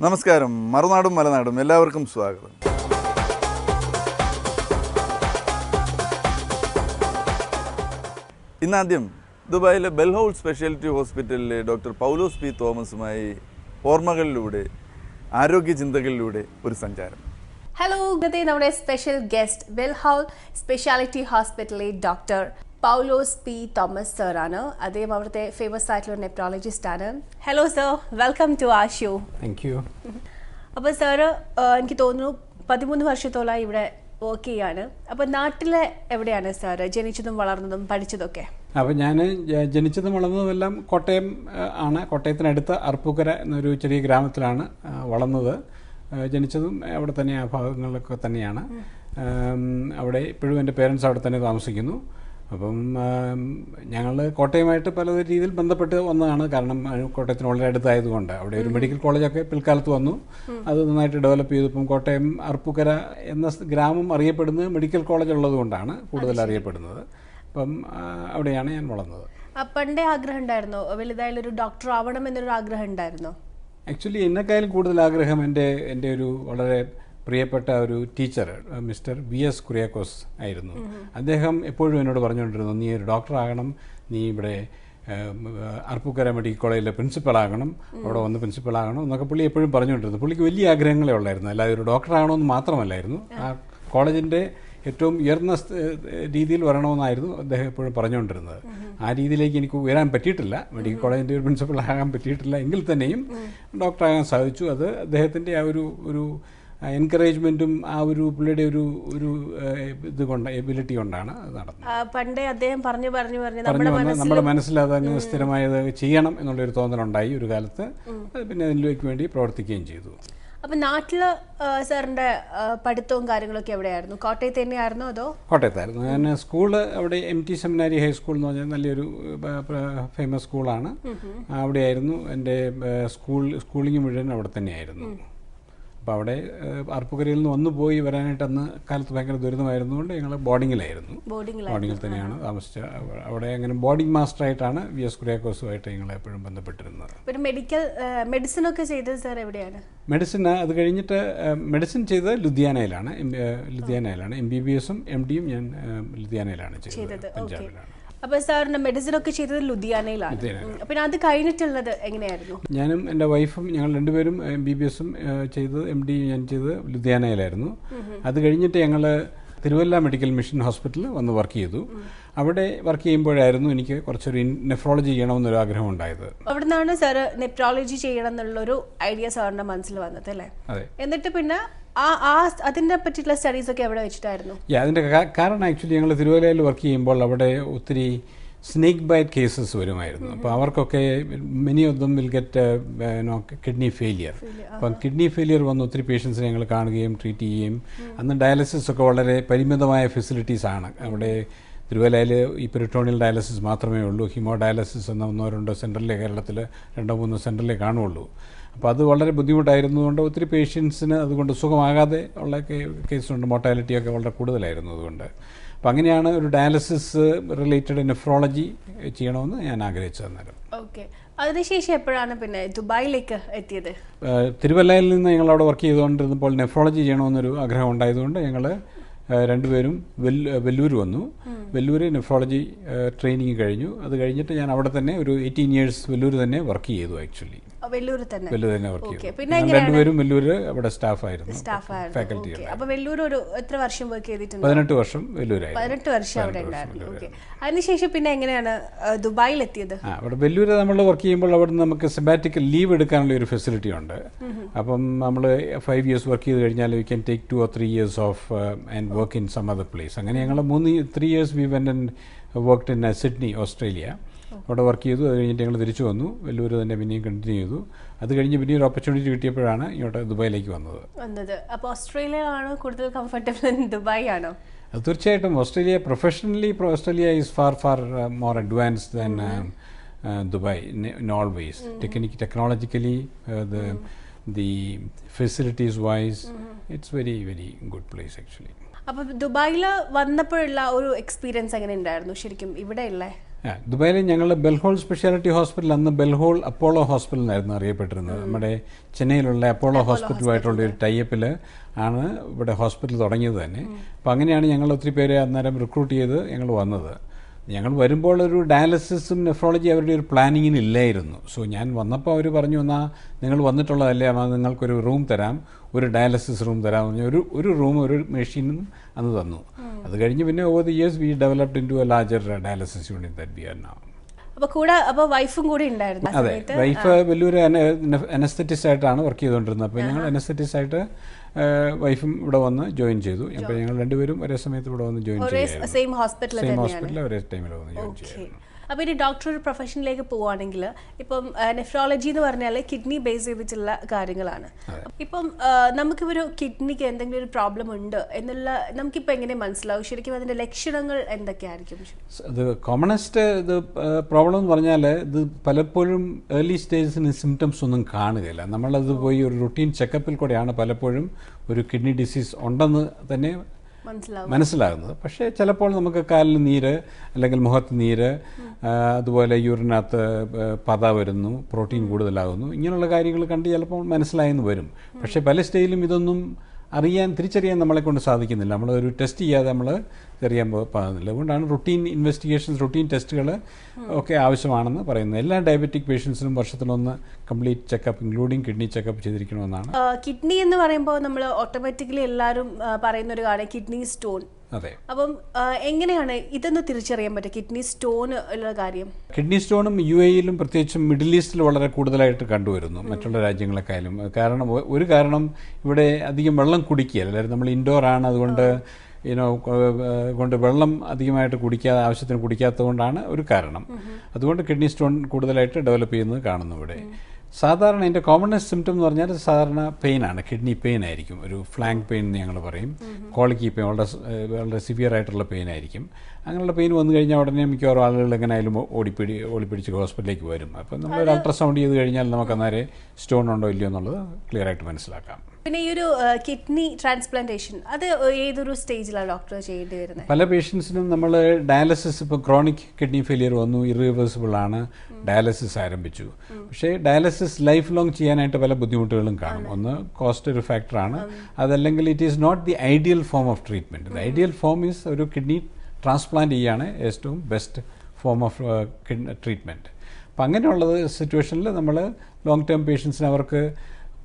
നമസ്കാരം. മറുനാടും മലനാടും എല്ലാവർക്കും സ്വാഗതം. ഇന്നാദ്യം ദുബായിലെ ബെൽഹൗൾ സ്പെഷ്യാലിറ്റി ഹോസ്പിറ്റലിലെ ഡോക്ടർ പൗലോസ് പി തോമസുമായി ഓർമ്മകളിലൂടെ, ആരോഗ്യ ചിന്തകളിലൂടെ ഒരു സഞ്ചാരം. ഹലോ, ഇന്നത്തെ നമ്മുടെ സ്പെഷ്യൽ ഗസ്റ്റ് ബെൽഹൗൾ സ്പെഷ്യാലിറ്റി ഹോസ്പിറ്റലിലെ ഡോക്ടർ പൗലോസ് പി തോമസ് സാറാണ്. അദ്ദേഹം അവിടുത്തെ ഫേമസ് ആയിട്ടുള്ള നെപ്രോളജിസ്റ്റ് ആണ്. Hello sir, welcome to our show. Thank you. അപ്പോൾ സാറ് എനിക്ക് തോന്നുന്നു 13 വർഷത്തോളമായി ഇവിടെ വർക്ക് ചെയ്യാണ്. അപ്പോൾ നാട്ടിലെ എവിടെയാണ് സാറ് ജനിച്ചതും വളർന്നതും പഠിച്ചതൊക്കെ? അപ്പോൾ ഞാൻ ജനിച്ചതും വളർന്നതുമെല്ലാം കോട്ടയം ആണ്. കോട്ടയത്തിനടുത്ത അർപ്പൂക്കര എന്നൊരു ചെറിയ ഗ്രാമത്തിലാണ് വളർന്നത്. ജനിച്ചതും അവിടെ തന്നെ, ആ ഭാഗങ്ങളിലൊക്കെ തന്നെയാണ്. അവിടെ ഇപ്പോഴും എൻ്റെ പേരൻസ് അവിടെ തന്നെ താമസിക്കുന്നു. അപ്പം ഞങ്ങൾ കോട്ടയമായിട്ട് പല രീതിയിൽ ബന്ധപ്പെട്ട് വന്നതാണ്. കാരണം കോട്ടയത്തിന് വളരെ അടുത്തായതുകൊണ്ട്. അവിടെ ഒരു മെഡിക്കൽ കോളേജൊക്കെ പിൽക്കാലത്ത് വന്നു. അത് നന്നായിട്ട് ഡെവലപ്പ് ചെയ്തു. ഇപ്പം കോട്ടയം അർപ്പൂക്കര എന്ന ഗ്രാമം അറിയപ്പെടുന്നത് മെഡിക്കൽ കോളേജ് ഉള്ളതുകൊണ്ടാണ് കൂടുതൽ അറിയപ്പെടുന്നത്. അപ്പം അവിടെയാണ് ഞാൻ വളർന്നത്. പണ്ടേ ആഗ്രഹം ഉണ്ടായിരുന്നോ വലുതായാലൊരു ഡോക്ടർ ആവണം എന്നൊരു ആഗ്രഹം ഉണ്ടായിരുന്നോ? ആക്ച്വലി എന്നെക്കാളും കൂടുതൽ ആഗ്രഹം എൻ്റെ ഒരു വളരെ പ്രിയപ്പെട്ട ഒരു ടീച്ചർ മിസ്റ്റർ VS കുര്യാക്കോസ് ആയിരുന്നു. അദ്ദേഹം എപ്പോഴും എന്നോട് പറഞ്ഞുകൊണ്ടിരുന്നു, നീ ഒരു ഡോക്ടറാകണം, നീ ഇവിടെ അർപ്പൂക്കര മെഡിക്കൽ കോളേജിലെ പ്രിൻസിപ്പളാകണം, അവിടെ വന്ന് പ്രിൻസിപ്പളാകണം എന്നൊക്കെ പുള്ളി എപ്പോഴും പറഞ്ഞുകൊണ്ടിരുന്നു. പുള്ളിക്ക് വലിയ ആഗ്രഹങ്ങളെ ഉള്ളായിരുന്നു, അല്ലാതെ ഒരു ഡോക്ടറാകണമെന്ന് മാത്രമല്ലായിരുന്നു. ആ കോളേജിൻ്റെ ഏറ്റവും ഉയർന്ന രീതിയിൽ വരണമെന്നായിരുന്നു അദ്ദേഹം എപ്പോഴും പറഞ്ഞുകൊണ്ടിരുന്നത്. ആ രീതിയിലേക്ക് എനിക്ക് ഉയരാൻ പറ്റിയിട്ടില്ല, മെഡിക്കൽ കോളേജിൻ്റെ ഒരു പ്രിൻസിപ്പളാകാൻ പറ്റിയിട്ടില്ല. എങ്കിൽ തന്നെയും ഡോക്ടറാകാൻ സാധിച്ചു. അത് അദ്ദേഹത്തിൻ്റെ ആ ഒരു എൻകറേജ്മെന്റും ആ ഒരു പുള്ളിയുടെ ഒരു ഇത് കൊണ്ട്, എബിലിറ്റി കൊണ്ടാണ് അത് നടന്നത്. പണ്ടേ അദ്ദേഹം പറഞ്ഞു നമ്മുടെ മനസ്സിൽ അതങ്ങ് സ്ഥിരമായത് ചെയ്യണം എന്നുള്ളൊരു തോന്നലുണ്ടായി ഒരു കാലത്ത്. പിന്നെ അതിലേക്ക് വേണ്ടി പ്രവർത്തിക്കുകയും ചെയ്തു. അപ്പൊ നാട്ടില് സാറിന്റെ പഠിത്തവും കാര്യങ്ങളൊക്കെ എവിടെയായിരുന്നു? കോട്ടയത്ത് തന്നെയായിരുന്നോ അതോ? കോട്ടയത്തായിരുന്നു. ഞാൻ സ്കൂള് അവിടെ MT സെമിനാരി ഹൈസ്കൂൾ എന്ന് പറഞ്ഞാൽ നല്ലൊരു ഫേമസ് സ്കൂളാണ്. അവിടെയായിരുന്നു എൻ്റെ സ്കൂളിംഗ് മുഴുവൻ അവിടെ തന്നെയായിരുന്നു. അപ്പോൾ അവിടെ അർപ്പൂക്കരയിൽ നിന്ന് ഒന്ന് പോയി വരാനായിട്ട് അന്ന് കാലത്ത് ഭയങ്കര ദുരിതമായിരുന്നുകൊണ്ട് ഞങ്ങൾ ബോർഡിങ്ങിൽ തന്നെയാണ് താമസിച്ചത്. അവിടെ അങ്ങനെ ബോർഡിംഗ് മാസ്റ്ററായിട്ടാണ് VS കുര്യാക്കോസുമായിട്ട് ഞങ്ങൾ എപ്പോഴും ബന്ധപ്പെട്ടിരുന്നത്. മെഡിസിൻ ഒക്കെ ചെയ്തത് സാർ എവിടെയാണ്? മെഡിസിൻ അത് കഴിഞ്ഞിട്ട് മെഡിസിൻ ചെയ്തത് ലുധിയാനയിലാണ്. MBBS-ഉം MD-യും ഞാൻ ലുധിയാനയിലാണ് ചെയ്തത്, പഞ്ചാബിലാണ്. അപ്പൊ സാറിന്റെ മെഡിസിൻ ഒക്കെ ചെയ്തത് ലുധിയാനയിലാണ്. പിന്നെ അത് കഴിഞ്ഞിട്ടുള്ളത് എങ്ങനെയായിരുന്നു? ഞാനും എൻ്റെ വൈഫും ഞങ്ങൾ രണ്ടുപേരും MBBS-ഉം ചെയ്തത്, MD ഞാൻ ചെയ്തത് ലുധിയാനയിലായിരുന്നു. അത് കഴിഞ്ഞിട്ട് ഞങ്ങൾ തിരുവല്ല മെഡിക്കൽ മിഷൻ ഹോസ്പിറ്റലിൽ വന്ന് വർക്ക് ചെയ്തു. അവിടെ വർക്ക് ചെയ്യുമ്പോഴായിരുന്നു എനിക്ക് കുറച്ചൊരു നെഫ്രോളജി ചെയ്യണമെന്നൊരു ആഗ്രഹം ഉണ്ടായത്. അവിടെ നിന്നാണ് സാർ നെഫ്രോളജി ചെയ്യണം എന്നുള്ളൊരു ഐഡിയ സാറിന്റെ മനസ്സിൽ വന്നത് അല്ലേ? അതെ. എന്നിട്ട് പിന്നെ അതിനെ പറ്റിയിട്ടുള്ള സ്റ്റഡീസ് ഒക്കെ എവിടെ വെച്ചിട്ടായിരുന്നു? അതിൻ്റെ കാരണം ആക്ച്വലി ഞങ്ങൾ തിരുവല്ലയിൽ വർക്ക് ചെയ്യുമ്പോൾ അവിടെ ഒത്തിരി സ്നേക്ക് ബൈറ്റ് കേസസ് വരുമായിരുന്നു. അപ്പോൾ അവർക്കൊക്കെ many of them will get kidney failure. അപ്പം കിഡ്നി ഫെയിലിയർ വന്ന് ഒത്തിരി പേഷ്യൻസിനെ ഞങ്ങൾ കാണുകയും ട്രീറ്റ് ചെയ്യുകയും, അന്ന് ഡയാലിസിസ് ഒക്കെ വളരെ പരിമിതമായ ഫെസിലിറ്റീസാണ് അവിടെ. തിരുവല്ലയിൽ ഈ പെരിറ്റോണിയൽ ഡയാലിസിസ് മാത്രമേ ഉള്ളൂ. ഹിമോ ഡയാലിസിസ് എന്ന 1-2 സെൻറ്ററിലെ, കേരളത്തിൽ 2-3 സെൻറ്ററിലേ കാണുള്ളൂ. അപ്പോൾ അത് വളരെ ബുദ്ധിമുട്ടായിരുന്നതുകൊണ്ട് ഒത്തിരി പേഷ്യൻസിന് അതുകൊണ്ട് സുഖമാകാതെ ഉള്ള കേസുണ്ട്. മോർട്ടാലിറ്റിയൊക്കെ വളരെ കൂടുതലായിരുന്നു അതുകൊണ്ട്. അപ്പം അങ്ങനെയാണ് ഒരു ഡയാലിസിസ് റിലേറ്റഡ് നെഫ്രോളജി ചെയ്യണമെന്ന് ഞാൻ ആഗ്രഹിച്ചത് അന്നേരം. ഓക്കെ. അതിനുശേഷം എപ്പോഴാണ് പിന്നെ ദുബായിലേക്ക് എത്തിയത്? തിരുവല്ലയിൽ നിന്ന് ഞങ്ങൾ അവിടെ വർക്ക് ചെയ്തുകൊണ്ടിരുന്നപ്പോൾ നെഫ്രോളജി ചെയ്യണമെന്നൊരു ആഗ്രഹം ഉണ്ടായതുകൊണ്ട് ഞങ്ങൾ രണ്ടുപേരും വെല്ലൂർ വന്നു. വെല്ലൂർ നെഫ്രോളജി ട്രെയിനിങ് കഴിഞ്ഞു. അത് കഴിഞ്ഞിട്ട് ഞാൻ അവിടെ തന്നെ ഒരു 18 years വെല്ലൂർ തന്നെ വർക്ക് ചെയ്തു. ആക്ച്വലി വെല്ലൂർ തന്നെ വർക്ക് ചെയ്തു. രണ്ടുപേരും വെല്ലൂര് അവിടെ സ്റ്റാഫായിരുന്നു, ഫാക്കൽറ്റി. അപ്പോൾ വെല്ലൂർ ഒരു എത്ര വർഷം വർക്ക് ചെയ്തിട്ടുണ്ട്? 18 വർഷം വെല്ലൂരായിരുന്നു. 18 വർഷം അവിടെ ഉണ്ടായിരുന്നു. ഓക്കെ. അതിനുശേഷം പിന്നെ എങ്ങനെയാണ് ദുബായിൽ എത്തിയത്? അവിടെ വെല്ലൂര് നമ്മൾ വർക്ക് ചെയ്യുമ്പോൾ അവിടെ നമുക്ക് സെബാറ്റിക്കൽ ലീവ് എടുക്കാനുള്ള ഒരു ഫെസിലിറ്റി ഉണ്ട്. അപ്പം നമ്മൾ 5 years വർക്ക് ചെയ്ത് കഴിഞ്ഞാൽ we can take 2 or 3 years off and work in some other place. അങ്ങനെ ഞങ്ങൾ 3 years we went and worked in Sydney, Australia. അവിടെ വർക്ക് ചെയ്തു. അത് കഴിഞ്ഞിട്ട് ഞങ്ങൾ തിരിച്ചു വന്നു. വെല്ലൂർ തന്നെ പിന്നെയും കണ്ടിന്യൂ ചെയ്തു. അത് കഴിഞ്ഞ് പിന്നെ ഒരു ഓപ്പർച്യൂണിറ്റി കിട്ടിയപ്പോഴാണ് ഇങ്ങോട്ട് ദുബായിലേക്ക് വന്നത്. അപ്പോൾ ഓസ്ട്രേലിയയിലാണോ കൂടുതൽ കംഫർട്ടബിൾ, ദുബായ് ആണോ? തീർച്ചയായിട്ടും Australia professionally Australia is far more advanced than Dubai in all ways. Technologically, the facilities wise, it's very good place actually. അപ്പോൾ ദുബായിൽ വന്നപ്പോഴുള്ള ഒരു എക്സ്പീരിയൻസ് എങ്ങനെ ഉണ്ടായിരുന്നു ശരിക്കും? ഇവിടെ ഉള്ള ദുബായിൽ ഞങ്ങൾ ബെൽഹോൾ സ്പെഷ്യാലിറ്റി ഹോസ്പിറ്റൽ അന്ന് ബെൽഹോൾ അപ്പോളോ ഹോസ്പിറ്റൽ എന്നായിരുന്നു അറിയപ്പെട്ടിരുന്നത്. നമ്മുടെ ചെന്നൈയിലുള്ള അപ്പോളോ ഹോസ്പിറ്റലുമായിട്ടുള്ള ഒരു ടൈപ്പിൽ ആണ് ഇവിടെ ഹോസ്പിറ്റൽ തുടങ്ങിയത് തന്നെ. അപ്പോൾ അങ്ങനെയാണ് ഞങ്ങൾ ഒത്തിരി പേരെ അന്നേരം റിക്രൂട്ട് ചെയ്ത് ഞങ്ങൾ വന്നത്. ഞങ്ങൾ വരുമ്പോൾ ഒരു ഡയാലിസിസും നെഫ്രോളജി അവരുടെ ഒരു പ്ലാനിങ്ങിന് ഇല്ലായിരുന്നു. സോ ഞാൻ വന്നപ്പോൾ അവർ പറഞ്ഞു, എന്നാൽ നിങ്ങൾ വന്നിട്ടുള്ളതല്ലേ, നിങ്ങൾക്കൊരു റൂം തരാം, ഒരു ഡയാലിസിസ് റൂം തരാമെന്ന് പറഞ്ഞാൽ ഒരു റൂം ഒരു മെഷീനും അന്ന് തന്നു. അത് കഴിഞ്ഞ് പിന്നെ over the years we developed into a larger dialysis unit that we are now. അപ്പോൾ വൈഫും കൂടി ഉണ്ടായിരുന്നു? അതെ, വൈഫ് വലിയൊരു അനസ്തെറ്റിസ്റ്റ് ആയിട്ടാണ് വർക്ക് ചെയ്തുകൊണ്ടിരുന്നത്. അപ്പോൾ ഞങ്ങൾ അനസ്തെറ്റിസ്റ്റ് ആയിട്ട് വൈഫും ഇവിടെ വന്ന് ജോയിൻ ചെയ്തു. അപ്പോൾ ഞങ്ങൾ രണ്ടുപേരും ഒരേ സമയത്ത് ഇവിടെ വന്ന് ജോയിൻ ചെയ്തു. സെയിം ഹോസ്പിറ്റലിൽ ഒരേ ടൈമിൽ വന്ന് ജോയിൻ ചെയ്തു. അപ്പോൾ ഇനി ഡോക്ടർ പ്രൊഫഷനിലേക്ക് പോവുകയാണെങ്കിൽ ഇപ്പം നെഫ്രോളജി എന്ന് പറഞ്ഞാൽ കിഡ്നി ബേസ് ചെയ്തിട്ടുള്ള കാര്യങ്ങളാണ്. ഇപ്പം നമുക്കിപ്പോൾ കിഡ്നിക്ക് എന്തെങ്കിലും ഒരു പ്രോബ്ലം ഉണ്ട് എന്നുള്ള നമുക്കിപ്പോൾ എങ്ങനെ മനസ്സിലാവും? ശരിക്കും അതിൻ്റെ ലക്ഷണങ്ങൾ എന്തൊക്കെയായിരിക്കും? ഇത് കോമണസ്റ്റ് ഇത് പ്രോബ്ലം എന്ന് പറഞ്ഞാൽ ഇത് പലപ്പോഴും ഏർലി സ്റ്റേജസിന് സിംറ്റംസ് ഒന്നും കാണുകയില്ല. നമ്മളത് പോയി ഒരു റുട്ടീൻ ചെക്കപ്പിൽ കൂടെയാണ് പലപ്പോഴും ഒരു കിഡ്നി ഡിസീസ് ഉണ്ടെന്ന് തന്നെ മനസ്സിലാകുന്നത്. പക്ഷേ ചിലപ്പോൾ നമുക്ക് കാലിൽ നീര് അല്ലെങ്കിൽ മുഖത്ത് നീര്, അതുപോലെ യൂറിനകത്ത് പത വരുന്നു, പ്രോട്ടീൻ കൂടുതലാകുന്നു, ഇങ്ങനെയുള്ള കാര്യങ്ങൾ കണ്ട് ചിലപ്പോൾ മനസ്സിലായെന്ന് വരും. പക്ഷേ പല സ്റ്റേജിലും ഇതൊന്നും തിരിച്ചറിയാൻ നമ്മളെ കൊണ്ട് സാധിക്കുന്നില്ല. നമ്മളൊരു ടെസ്റ്റ് ചെയ്യാതെ നമ്മൾ അറിയാൻ പാകുന്നില്ല. അതുകൊണ്ടാണ് റുട്ടീൻ ഇൻവെസ്റ്റിഗേഷൻസ്, റുട്ടീൻ ടെസ്റ്റുകൾ ഒക്കെ ആവശ്യമാണെന്ന് പറയുന്നത്. എല്ലാ ഡയബറ്റിക് പേഷ്യൻസിനും വർഷത്തിലൊന്ന് complete checkup including kidney checkup ചെയ്തിരിക്കണമെന്നാണ്. കിഡ്നി എന്ന് പറയുമ്പോൾ നമ്മൾ ഓട്ടോമാറ്റിക്കലി എല്ലാവരും പറയുന്ന ഒരു കാര്യം കിഡ്നി സ്റ്റോൺ. അതെ. അപ്പം എങ്ങനെയാണ് ഇതൊന്ന് തിരിച്ചറിയാൻ പറ്റുക, കിഡ്നി സ്റ്റോൺ ഉള്ള കാര്യം? കിഡ്നി സ്റ്റോണും UAE-ലും പ്രത്യേകിച്ചും മിഡിൽ ഈസ്റ്റിൽ വളരെ കൂടുതലായിട്ട് കണ്ടുവരുന്നു, മറ്റുള്ള രാജ്യങ്ങളെക്കാളും. ഒരു കാരണം ഇവിടെ അധികം വെള്ളം കുടിക്കുകയല്ല. അതായത് നമ്മൾ ഇൻഡോർ ആണ്, അതുകൊണ്ട് കൊണ്ട് വെള്ളം അധികമായിട്ട് ആവശ്യത്തിന് കുടിക്കാത്തത് കൊണ്ടാണ് ഒരു കാരണം. അതുകൊണ്ട് കിഡ്നി സ്റ്റോൺ കൂടുതലായിട്ട് ഡെവലപ്പ് ചെയ്യുന്നത് കാണുന്നു ഇവിടെ. സാധാരണ അതിൻ്റെ കോമണസ്റ്റ് സിംറ്റം എന്ന് പറഞ്ഞാൽ സാധാരണ പെയിനാണ്, കിഡ്നി പെയിൻ ആയിരിക്കും. ഒരു ഫ്ലാങ്ക് പെയിൻ എന്ന് ഞങ്ങൾ പറയും, കോളിക്കി പെയിൻ, വളരെ സിവിയർ ആയിട്ടുള്ള പെയിൻ ആയിരിക്കും. അങ്ങനെയുള്ള പെയിൻ വന്നു കഴിഞ്ഞാൽ ഉടനെ മിക്കവാറും ആളുകൾ എങ്ങനെയായാലും ഓടിപ്പിടിച്ച് ഹോസ്പിറ്റലിലേക്ക് വരും. അപ്പം നമ്മളൊരു അൾട്രാസൗണ്ട് ചെയ്ത് കഴിഞ്ഞാൽ നമുക്ക് അന്നേരം സ്റ്റോൺ ഉണ്ടോ ഇല്ലയോ എന്നുള്ളത് ക്ലിയർ ആയിട്ട് മനസ്സിലാക്കാം. പിന്നെ ഈ ഒരു കിഡ്നി ട്രാൻസ്പ്ലാന്റേഷൻ അത് ഏതൊരു സ്റ്റേജിലാണ് ഡോക്ടർ ചെയ്യേണ്ടി വരുന്നത്? പല പേഷ്യൻസിനും നമ്മൾ ഡയാലിസിസ്, ഇപ്പോൾ ക്രോണിക് കിഡ്നി ഫെയിലിയർ വന്നു, ഇറിവേഴ്സിബിൾ ആണ്, ഡയാലിസിസ് ആരംഭിച്ചു. പക്ഷേ ഡയാലിസിസ് ലൈഫ് ലോങ് ചെയ്യാനായിട്ട് പല ബുദ്ധിമുട്ടുകളും കാണും. ഒന്ന് കോസ്റ്റ് ഒരു ഫാക്ടറാണ്, അതല്ലെങ്കിൽ it is not the ideal form of treatment. The ideal form is ഒരു കിഡ്നി ട്രാൻസ്പ്ലാന്റ് ചെയ്യുകയാണ് ഏറ്റവും ബെസ്റ്റ് ഫോം ഓഫ് ട്രീറ്റ്മെൻറ്റ്. അപ്പം അങ്ങനെയുള്ളത് സിറ്റുവേഷനിൽ നമ്മൾ ലോങ് ടേം പേഷ്യൻസിന് അവർക്ക്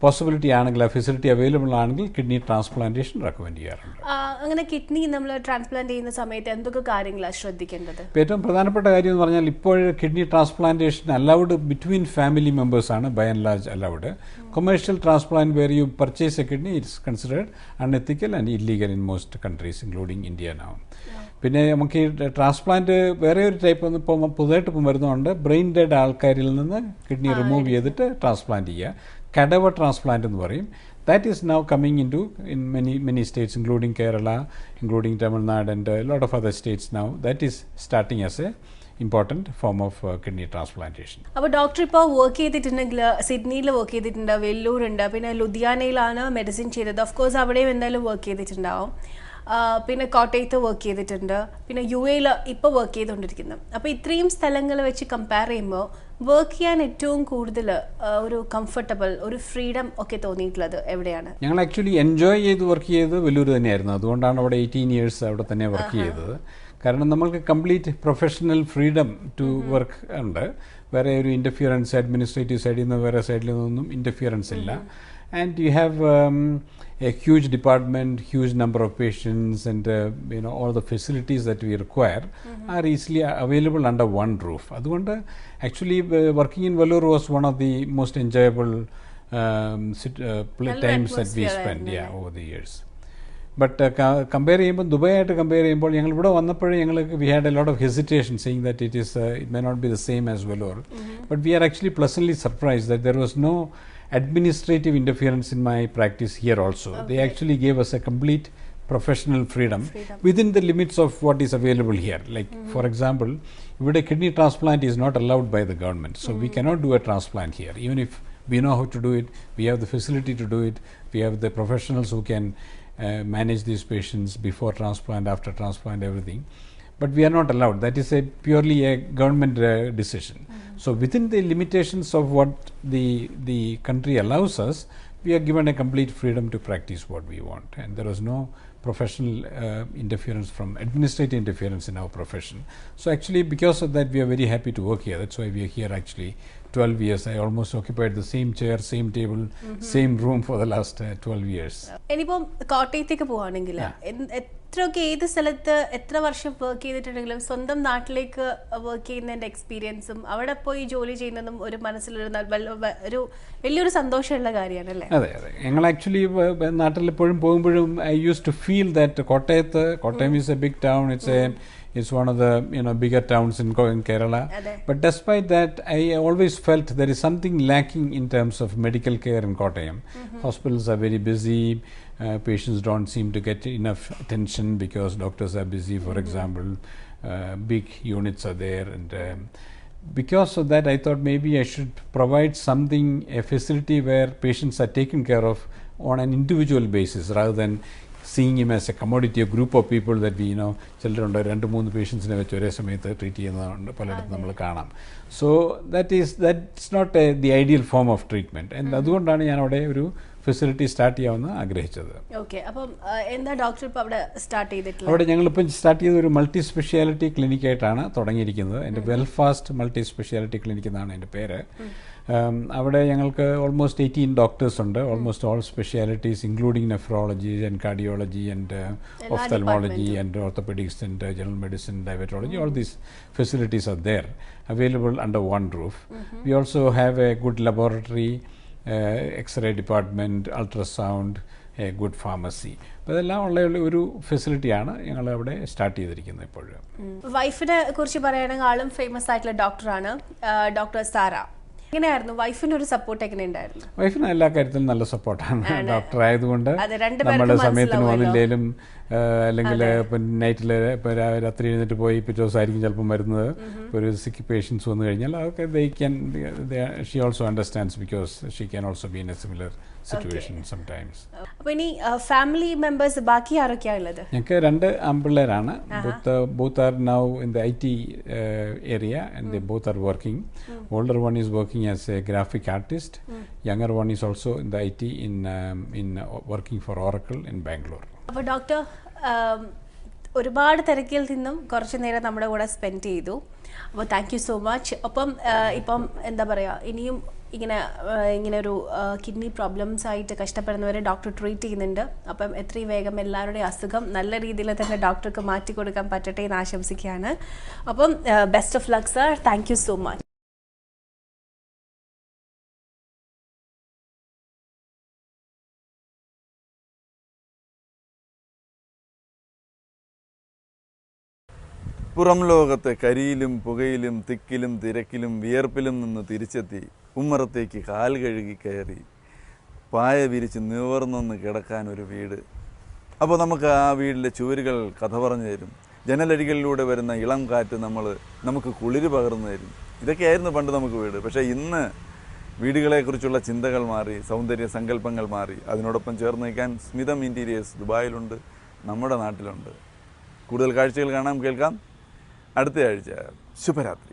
പോസിബിലിറ്റി ആണെങ്കിൽ, ആ ഫെസിലിറ്റി അവൈലബിൾ ആണെങ്കിൽ കിഡ്നി ട്രാൻസ്പ്ലാന്റേഷൻ റെക്കമെൻഡ് ചെയ്യാറുണ്ട്. അങ്ങനെ കിഡ്നി നമ്മൾ ട്രാൻസ്പ്ലാന്റ് ചെയ്യുന്ന സമയത്ത് എന്തൊക്കെ കാര്യങ്ങളാണ് ശ്രദ്ധിക്കേണ്ടത്? ഏറ്റവും പ്രധാനപ്പെട്ട കാര്യം എന്ന് പറഞ്ഞാൽ ഇപ്പോൾ kidney transplantation allowed between family മെമ്പേഴ്സാണ് by and large allowed. Commercial transplant where you purchase a kidney it's considered unethical and illegal in most countries including India now. പിന്നെ നമുക്ക് ഈ ട്രാൻസ്പ്ലാന്റ് വേറെ ഒരു ടൈപ്പ് ഒന്ന് ഇപ്പോൾ പുതുതായിട്ട് ഇപ്പം വരുന്നുണ്ട്. ബ്രെയിൻ ഡെഡ് ആൾക്കാരിൽ നിന്ന് കിഡ്നി റിമൂവ് ചെയ്തിട്ട് ട്രാൻസ്പ്ലാന്റ് ചെയ്യുക, കഡവർ ട്രാൻസ്പ്ലാന്റ് എന്ന് പറയും. That is now coming into in many states, including Kerala, including Tamil Nadu, and a lot of other states now. That is starting as a important form of kidney transplantation. അപ്പോൾ doctor ഇപ്പോൾ work ചെയ്തിട്ടുണ്ടെങ്കിൽ സിഡ്നിയിൽ work ചെയ്തിട്ടുണ്ട്, വെല്ലൂരുണ്ട്, പിന്നെ ലുധിയാനയിലാണ് medicine ചെയ്തത്. Of course അവിടെയും എന്തായാലും work ചെയ്തിട്ടുണ്ടാവും. പിന്നെ കോട്ടയത്ത് വർക്ക് ചെയ്തിട്ടുണ്ട്, പിന്നെ UAE-ൽ ഇപ്പോൾ വർക്ക് ചെയ്തുകൊണ്ടിരിക്കുന്നു. അപ്പോൾ ഇത്രയും സ്ഥലങ്ങൾ വെച്ച് കമ്പയർ ചെയ്യുമ്പോൾ വർക്ക് ചെയ്യാൻ ഏറ്റവും കൂടുതൽ ഒരു കംഫർട്ടബിൾ, ഒരു ഫ്രീഡം ഒക്കെ തോന്നിയിട്ടുള്ളത് എവിടെയാണ്? ഞങ്ങൾ ആക്ച്വലി എൻജോയ് ചെയ്ത് വർക്ക് ചെയ്തത് വെല്ലൂർ തന്നെയായിരുന്നു. അതുകൊണ്ടാണ് അവിടെ 18 years അവിടെ തന്നെ വർക്ക് ചെയ്തത്. കാരണം നമ്മൾക്ക് complete professional freedom to work ഉണ്ട്. വേറെ ഒരു ഇൻ്റർഫിയറൻസ് അഡ്മിനിസ്ട്രേറ്റീവ് സൈഡിൽ നിന്ന് വേറെ സൈഡിൽ നിന്നൊന്നും ഇൻ്റർഫിയറൻസ് ഇല്ല. And you have a huge department, huge number of patients, and all the facilities that we require are easily available under one roof. അതുകൊണ്ട് actually working in Vellore was one of the most enjoyable times that we spent over the years. But compare ചെയ്യുമ്പോൾ ദുബായായിട്ട് compare ചെയ്യുമ്പോൾ ഞങ്ങൾ ഇവിടെ വന്നപ്പോഴേ ഞങ്ങൾക്ക് we had a lot of hesitation saying that it may not be the same as Vellore. But we are actually pleasantly surprised that there was no administrative interference in my practice here also. Okay. They actually gave us a complete professional freedom within the limits of what is available here. Like for example, if a kidney transplant is not allowed by the government, so we cannot do a transplant here. Even if we know how to do it, we have the facility to do it, we have the professionals who can manage these patients before transplant, after transplant, everything. but we are not allowed. That is a purely a government decision. So within the limitations of what the country allows us, we are given a complete freedom to practice what we want, and there was no professional interference from administrative interference in our profession. So actually, because of that, we are very happy to work here. That's why we are here actually 12 years. I almost occupied the same chair, same table, same room for the last 12 years. ഇനിയിപ്പം കോട്ടയത്തേക്ക് പോവാണെങ്കിൽ എത്രയൊക്കെ ഏത് സ്ഥലത്ത് എത്ര വർഷം work ചെയ്തിട്ടുണ്ടെങ്കിലും സ്വന്തം നാട്ടിലേക്ക് വർക്ക് ചെയ്യുന്നതിൻ്റെ എക്സ്പീരിയൻസും അവിടെ പോയി ജോലി ചെയ്യുന്നതും ഒരു മനസ്സിലൊരു ഒരു വലിയൊരു സന്തോഷമുള്ള കാര്യമാണ് അല്ലേ? അതെ അതെ, ഞങ്ങൾ ആക്ച്വലി നാട്ടിൽ എപ്പോഴും പോകുമ്പോഴും I use to feel that Kottayam is a big town. It's one of the bigger towns in Kerala. But despite that, I always felt there is something lacking in terms of medical care in Kottayam. Hospitals are very busy. Patients don't seem to get enough attention because doctors are busy, for example. Big units are there, and because of that, I thought maybe I should provide something, a facility where patients are taken care of on an individual basis rather than seeing him as a commodity, a group of people that we ചിലരുണ്ട് 2-3 പേഷ്യൻസിനെ വെച്ച് ഒരേ സമയത്ത് treat ചെയ്യുന്നതുകൊണ്ട് പലയിടത്തും നമ്മൾ കാണാം. So that's not the ideal form of treatment, and അതുകൊണ്ടാണ് ഞാൻ അവിടെ ഒരു ഫെസിലിറ്റി സ്റ്റാർട്ട് ചെയ്യാമെന്ന് ആഗ്രഹിച്ചത്. ഓക്കെ, അപ്പം എന്താ ഡോക്ടർ ഇപ്പോൾ അവിടെ സ്റ്റാർട്ട് ചെയ്തിട്ടുള്ളത്? അവിടെ ഞങ്ങളിപ്പം സ്റ്റാർട്ട് ചെയ്ത ഒരു മൾട്ടി സ്പെഷ്യാലിറ്റി ക്ലിനിക്കായിട്ടാണ് തുടങ്ങിയിരിക്കുന്നത്. എൻ്റെ വെൽഫാസ്റ്റ് മൾട്ടി സ്പെഷ്യാലിറ്റി ക്ലിനിക് എന്നാണ് എൻ്റെ പേര്. അവിടെ ഞങ്ങൾക്ക് ഓൾമോസ്റ്റ് 18 ഡോക്ടേഴ്സ് ഉണ്ട്. Almost all specialities including nephrology and cardiology and ophthalmology and orthopedics and general medicine, diabetology. All these facilities are there, available under one roof. We also have a good laboratory, X-ray department, ultrasound, a good pharmacy. അതെല്ലാം ഉള്ള ഒരു ഫെസിലിറ്റിയാണ് ഞങ്ങൾ അവിടെ start ചെയ്തിരിക്കുന്നത് ഇപ്പോഴും. വൈഫിനെ കുറിച്ച് പറയുകയാണെങ്കിൽ ആളും ഫേമസ് ആയിട്ടുള്ള ഡോക്ടറാണ്, ഡോക്ടർ സാറ. എങ്ങനെയായിരുന്നു വൈഫിന് ഒരു സപ്പോർട്ട്? എങ്ങനെ ഉണ്ടായിരുന്നു? വൈഫിന് എല്ലാ കാര്യത്തിലും നല്ല സപ്പോർട്ടാണ്. ഡോക്ടർ ആയതുകൊണ്ട് നമ്മുടെ സമയത്തിന് വന്നില്ലേലും അല്ലെങ്കിൽ ഇപ്പം നൈറ്റിൽ ഇപ്പോൾ രാത്രി എഴുന്നേറ്റ് പോയി പിറ്റേ ദിവസമായിരിക്കും ചിലപ്പം വരുന്നത്. ഒരു സിക്ക് പേഷ്യൻസ് വന്നു കഴിഞ്ഞാൽ അതൊക്കെ she also understands because she can also be in A similar situation sometimes. അപ്പോൾ ഇനി ഫാമിലി മെമ്പേഴ്സ് ബാക്കി ആരൊക്കെയാണ് ഉള്ളത്? ഞങ്ങൾക്ക് 2 ആൺപിള്ളേരാണ്. both are now in the IT area, and they both are working. Older one is working as a graphic artist. Younger one is also in the IT in working for Oracle in Bangalore. അപ്പോൾ doctor ഒരുപാട് തിരക്കിൽ നിന്നും കുറച്ച് നേരം നമ്മുടെ കൂടെ spend ചെയ്തു. അപ്പോൾ താങ്ക് യു സോ മച്ച്. അപ്പം ഇപ്പം എന്താ പറയുക, ഇനിയും ഇങ്ങനെ ഒരു കിഡ്നി പ്രോബ്ലംസ് ആയിട്ട് കഷ്ടപ്പെടുന്നവരെ ഡോക്ടർ ട്രീറ്റ് ചെയ്യുന്നുണ്ട്. അപ്പം എത്രയും വേഗം എല്ലാവരുടെയും അസുഖം നല്ല രീതിയിൽ തന്നെ ഡോക്ടർക്ക് മാറ്റി കൊടുക്കാൻ പറ്റട്ടെ എന്ന് ആശംസിക്കുകയാണ്. അപ്പം best of luck sir. Thank you so much. പുറം ലോകത്തെ കരിയിലും പുകയിലും തിക്കിലും തിരക്കിലും വിയർപ്പിലും നിന്ന് തിരിച്ചെത്തി ഉമ്മറത്തേക്ക് കാൽ കഴുകി കയറി പായ വിരിച്ച് നിവർന്നൊന്ന് കിടക്കാൻ ഒരു വീട്. അപ്പോൾ നമുക്ക് ആ വീട്ടിലെ ചുവരുകൾ കഥ പറഞ്ഞു തരും. ജനലരികളിലൂടെ വരുന്ന ഇളം കാറ്റ് നമുക്ക് കുളിര് പകർന്നു തരും. ഇതൊക്കെയായിരുന്നു പണ്ട് നമുക്ക് വീട്. പക്ഷേ ഇന്ന് വീടുകളെക്കുറിച്ചുള്ള ചിന്തകൾ മാറി, സൗന്ദര്യ സങ്കല്പങ്ങൾ മാറി. അതിനോടൊപ്പം ചേർന്ന് നിൽക്കാൻ സ്മിതം ഇൻറ്റീരിയേഴ്സ് ദുബായിലുണ്ട്, നമ്മുടെ നാട്ടിലുണ്ട്. കൂടുതൽ കാഴ്ചകൾ കാണാം, കേൾക്കാം അടുത്ത ആഴ്ച. ശുഭരാത്രി.